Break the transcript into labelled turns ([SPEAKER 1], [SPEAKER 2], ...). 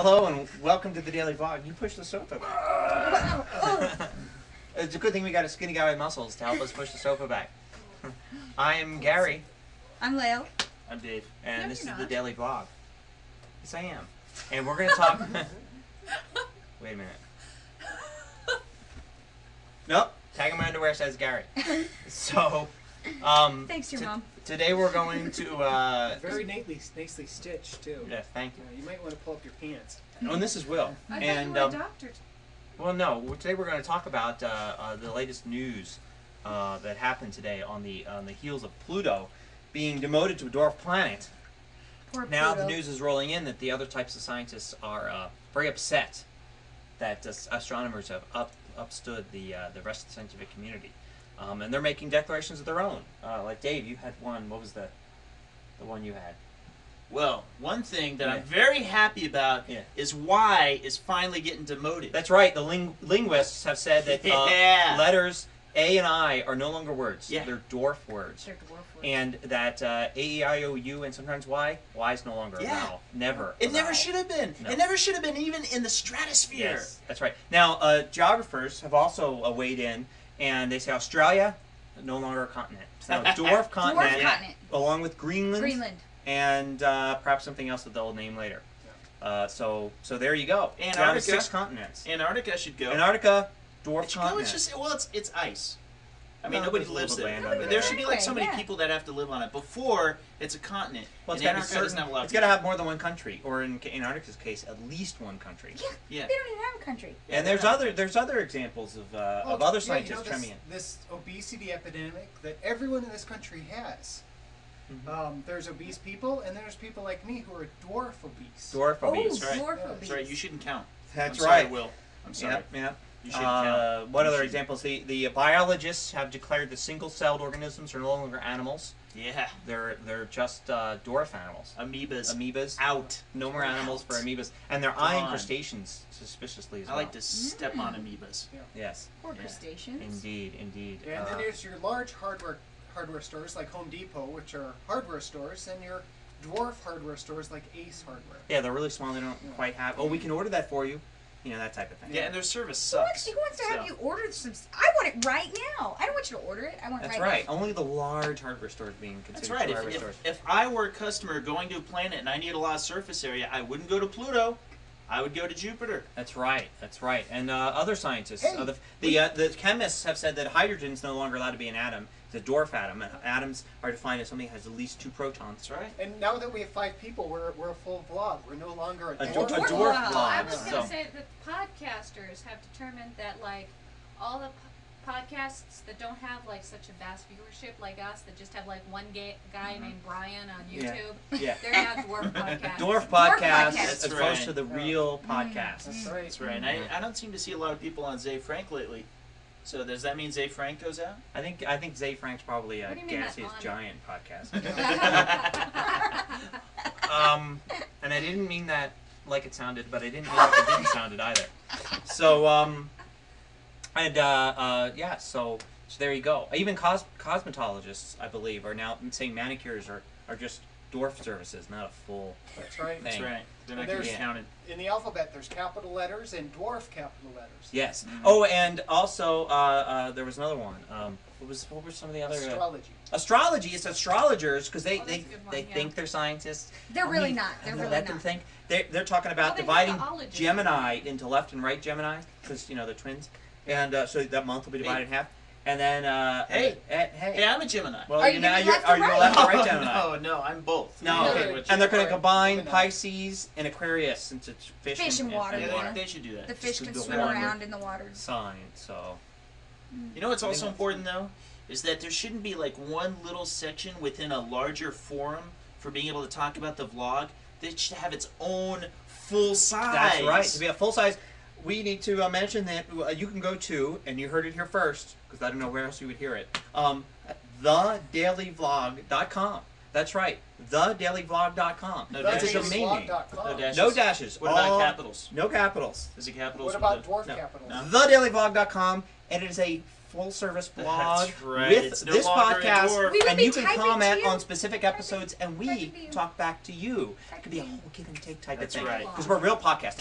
[SPEAKER 1] Hello and welcome to the Daily Vlog. You push the sofa back. It's a good thing we got a skinny guy with muscles to help us push the sofa back. I am Gary.
[SPEAKER 2] I'm Leo.
[SPEAKER 3] I'm Dave.
[SPEAKER 1] And
[SPEAKER 2] No,
[SPEAKER 1] this is
[SPEAKER 2] you're
[SPEAKER 1] the
[SPEAKER 2] not.
[SPEAKER 1] Daily Vlog. Yes, I am. And we're going to talk... Wait a minute. Nope. Tag in my underwear says Gary. So...
[SPEAKER 2] Thanks, your mom.
[SPEAKER 1] Today we're going to...
[SPEAKER 3] Very nicely stitched too.
[SPEAKER 1] Yeah, thank you.
[SPEAKER 3] You might want to pull up your pants.
[SPEAKER 1] Oh, and this is Will.
[SPEAKER 2] I
[SPEAKER 1] and
[SPEAKER 2] thought you were a doctor.
[SPEAKER 1] well, no. Today we're going to talk about the latest news that happened today on the heels of Pluto being demoted to a dwarf planet.
[SPEAKER 2] Poor
[SPEAKER 1] Now
[SPEAKER 2] Pluto.
[SPEAKER 1] the news is rolling in that the other types of scientists are very upset that astronomers have upstood the rest of the scientific community, and they're making declarations of their own. Like Dave, you had one. What was the one you had?
[SPEAKER 4] Well, one thing that
[SPEAKER 1] Yeah.
[SPEAKER 4] I'm very happy about
[SPEAKER 1] Yeah.
[SPEAKER 4] is Y is finally getting demoted.
[SPEAKER 1] That's right. The linguists have said that
[SPEAKER 4] Yeah.
[SPEAKER 1] letters A and I are no longer words.
[SPEAKER 4] Yeah.
[SPEAKER 1] They're dwarf words.
[SPEAKER 2] They're dwarf words.
[SPEAKER 1] And that A, E, I, O, U, and sometimes Y is no longer a
[SPEAKER 4] Yeah.
[SPEAKER 1] vowel. Never.
[SPEAKER 4] It
[SPEAKER 1] a
[SPEAKER 4] never
[SPEAKER 1] vowel.
[SPEAKER 4] should have been.
[SPEAKER 1] No.
[SPEAKER 4] It never should have been even in the stratosphere.
[SPEAKER 1] Yes, that's right. Now, geographers have also weighed in, and they say Australia, no longer a continent. It's now a dwarf continent,
[SPEAKER 2] Dwarf continent.
[SPEAKER 1] along with Greenland,
[SPEAKER 2] Greenland.
[SPEAKER 1] and perhaps something else that they'll name later. So there you go. Down to
[SPEAKER 4] Antarctica.
[SPEAKER 1] 6 continents.
[SPEAKER 4] Antarctica should go.
[SPEAKER 1] Antarctica, dwarf
[SPEAKER 4] It should go.
[SPEAKER 1] continent.
[SPEAKER 4] It's just it's ice. I mean,
[SPEAKER 1] No,
[SPEAKER 4] nobody
[SPEAKER 1] there's a
[SPEAKER 4] lives
[SPEAKER 1] little
[SPEAKER 4] there.
[SPEAKER 1] land under
[SPEAKER 4] There
[SPEAKER 1] there.
[SPEAKER 4] should be like so many
[SPEAKER 2] Yeah.
[SPEAKER 4] people that have to live on it before it's a continent.
[SPEAKER 1] Well, it's
[SPEAKER 4] and
[SPEAKER 1] got
[SPEAKER 4] Antarctica doesn't have a lot of
[SPEAKER 1] it's got to have more than one country, or in Antarctica's case, at least one country.
[SPEAKER 2] Yeah.
[SPEAKER 4] Yeah.
[SPEAKER 2] They don't even have a country.
[SPEAKER 1] And there's other examples of other scientists
[SPEAKER 3] this,
[SPEAKER 1] chiming in.
[SPEAKER 3] this obesity epidemic that everyone in this country has. There's obese people, and there's people like me who are dwarf obese.
[SPEAKER 1] Dwarf obese.
[SPEAKER 4] right.
[SPEAKER 2] Dwarf
[SPEAKER 3] Yeah.
[SPEAKER 4] That's right. You shouldn't count.
[SPEAKER 1] That's
[SPEAKER 4] I'm
[SPEAKER 1] right.
[SPEAKER 4] Sorry, Will. I'm sorry.
[SPEAKER 1] Yep, yep.
[SPEAKER 4] You shouldn't count.
[SPEAKER 1] What
[SPEAKER 4] You
[SPEAKER 1] other
[SPEAKER 4] shouldn't.
[SPEAKER 1] examples? The biologists have declared that single-celled organisms are no longer animals.
[SPEAKER 4] Yeah.
[SPEAKER 1] They're just dwarf animals.
[SPEAKER 4] Amoebas.
[SPEAKER 1] Amoebas.
[SPEAKER 4] Out.
[SPEAKER 1] No more animals for amoebas. And they're
[SPEAKER 4] Gone.
[SPEAKER 1] eyeing crustaceans suspiciously as
[SPEAKER 4] I
[SPEAKER 1] well.
[SPEAKER 4] like to step on amoebas.
[SPEAKER 1] Yes.
[SPEAKER 2] Poor
[SPEAKER 4] Yeah.
[SPEAKER 2] crustaceans.
[SPEAKER 1] Indeed, indeed.
[SPEAKER 3] And then there's your large hardware stores like Home Depot, which are hardware stores, and your dwarf hardware stores like Ace Hardware.
[SPEAKER 1] yeah, they're really small. They don't quite have... Oh, we can order that for you. You know, that type of thing.
[SPEAKER 4] Yeah, and their service
[SPEAKER 2] Who wants,
[SPEAKER 4] sucks.
[SPEAKER 2] who wants to have
[SPEAKER 4] So.
[SPEAKER 2] you order some? I want it right now. I don't want you to order it. I want it
[SPEAKER 1] That's
[SPEAKER 2] right
[SPEAKER 1] right.
[SPEAKER 2] now.
[SPEAKER 1] Only the large hardware stores being
[SPEAKER 4] That's
[SPEAKER 1] considered
[SPEAKER 4] right.
[SPEAKER 1] hardware stores.
[SPEAKER 4] If I were a customer going to a planet and I need a lot of surface area, I wouldn't go to Pluto. I would go to Jupiter.
[SPEAKER 1] That's right. That's right. And other scientists,
[SPEAKER 3] Hey,
[SPEAKER 1] the chemists have said that hydrogen is no longer allowed to be an atom. It's a dwarf atom. And atoms are defined as something that has at least 2 protons.
[SPEAKER 4] That's right.
[SPEAKER 3] And now that we have 5 people, we're a full vlog. We're no longer a
[SPEAKER 1] A
[SPEAKER 3] dwarf.
[SPEAKER 1] dwarf
[SPEAKER 2] Wow.
[SPEAKER 1] blog.
[SPEAKER 5] I was going
[SPEAKER 1] So-
[SPEAKER 5] to say that podcasters have determined that, like, all the podcasts that don't have, like, such a vast viewership like us, that just have, like, one guy named Brian on
[SPEAKER 1] Yeah.
[SPEAKER 5] YouTube,
[SPEAKER 1] Yeah.
[SPEAKER 5] they're now dwarf podcasts.
[SPEAKER 1] Dwarf
[SPEAKER 2] Dwarf
[SPEAKER 1] podcast
[SPEAKER 2] podcast.
[SPEAKER 1] as
[SPEAKER 4] That's
[SPEAKER 1] opposed
[SPEAKER 4] right.
[SPEAKER 1] to the real podcast.
[SPEAKER 3] That's right.
[SPEAKER 4] That's right. And I don't seem to see a lot of people on Zay Frank lately. So does that mean Zay Frank goes out?
[SPEAKER 1] I think Zay Frank's probably a
[SPEAKER 5] What do you mean that
[SPEAKER 1] gaseous
[SPEAKER 5] on-
[SPEAKER 1] giant podcast. And I didn't mean that like it sounded, but I didn't mean like it didn't sound it either. So yeah, so there you go. Even cosmetologists, I believe, are now saying manicures are just dwarf services, not a full
[SPEAKER 3] That's right.
[SPEAKER 4] That's
[SPEAKER 1] thing.
[SPEAKER 4] right. They're not
[SPEAKER 3] And
[SPEAKER 4] going to be
[SPEAKER 3] there's-
[SPEAKER 4] counted.
[SPEAKER 3] In the alphabet, there's capital letters and dwarf capital letters.
[SPEAKER 1] Yes. Oh, and also there was another one. What were some of the other
[SPEAKER 3] Astrology.
[SPEAKER 1] astrology? It's astrologers because
[SPEAKER 5] Oh, that's a good one,
[SPEAKER 1] they
[SPEAKER 5] yeah.
[SPEAKER 1] think they're scientists.
[SPEAKER 2] They're
[SPEAKER 1] I
[SPEAKER 2] really
[SPEAKER 1] mean,
[SPEAKER 2] not. They're
[SPEAKER 1] I mean,
[SPEAKER 2] really
[SPEAKER 1] let them
[SPEAKER 2] not.
[SPEAKER 1] think. They're talking about
[SPEAKER 5] Well, they
[SPEAKER 1] dividing
[SPEAKER 5] have the ology.
[SPEAKER 1] Gemini into left and right Gemini because you know they're twins, and so that month will be divided in half. And then
[SPEAKER 4] Hey.
[SPEAKER 1] hey,
[SPEAKER 4] Hey, I'm a Gemini.
[SPEAKER 1] well,
[SPEAKER 2] Are you
[SPEAKER 1] now
[SPEAKER 2] gonna be
[SPEAKER 1] you're
[SPEAKER 2] left
[SPEAKER 1] are
[SPEAKER 2] or
[SPEAKER 1] you a
[SPEAKER 2] right?
[SPEAKER 1] left or right
[SPEAKER 4] Oh,
[SPEAKER 1] Gemini?
[SPEAKER 4] no, I'm both.
[SPEAKER 1] No,
[SPEAKER 3] Okay.
[SPEAKER 1] okay. And they're going to combine
[SPEAKER 3] Gemini.
[SPEAKER 1] Pisces and Aquarius since it's fish,
[SPEAKER 2] Fish and water,
[SPEAKER 4] Yeah,
[SPEAKER 2] yeah.
[SPEAKER 4] they should do that.
[SPEAKER 2] The fish
[SPEAKER 1] Just
[SPEAKER 2] can
[SPEAKER 1] the
[SPEAKER 2] swim
[SPEAKER 1] one
[SPEAKER 2] around in the water.
[SPEAKER 1] sign. So
[SPEAKER 4] You know what's
[SPEAKER 1] I think
[SPEAKER 4] also
[SPEAKER 1] that's-
[SPEAKER 4] important, though? Is that there shouldn't be like one little section within a larger forum for being able to talk about the vlog. They should have its own full size.
[SPEAKER 1] that's right. To be a full size, we need to mention that you can go to, and you heard it here first, because I don't know where else you would hear it, thedailyvlog.com. That's right, thedailyvlog.com.
[SPEAKER 4] No
[SPEAKER 1] That's
[SPEAKER 4] dashes.
[SPEAKER 1] a domain name.
[SPEAKER 4] No dashes.
[SPEAKER 1] No dashes.
[SPEAKER 4] What about
[SPEAKER 1] all-
[SPEAKER 4] capitals?
[SPEAKER 1] No capitals.
[SPEAKER 4] Is it capitals?
[SPEAKER 3] What about
[SPEAKER 4] with
[SPEAKER 3] dwarf
[SPEAKER 1] No.
[SPEAKER 3] capitals?
[SPEAKER 4] No.
[SPEAKER 1] Thedailyvlog.com, and it is a full-service blog
[SPEAKER 4] That's right.
[SPEAKER 1] with
[SPEAKER 4] It's no
[SPEAKER 1] this
[SPEAKER 4] longer a
[SPEAKER 1] podcast,
[SPEAKER 4] dwarf.
[SPEAKER 2] We will
[SPEAKER 1] and
[SPEAKER 2] be
[SPEAKER 1] you can
[SPEAKER 2] typing
[SPEAKER 1] comment
[SPEAKER 2] to you.
[SPEAKER 1] on specific episodes, and we
[SPEAKER 2] Typing to you.
[SPEAKER 1] talk back to you. It could be a
[SPEAKER 2] Typing.
[SPEAKER 1] whole give and take type
[SPEAKER 4] That's
[SPEAKER 1] of thing.
[SPEAKER 4] right.
[SPEAKER 1] Because we're a real podcast.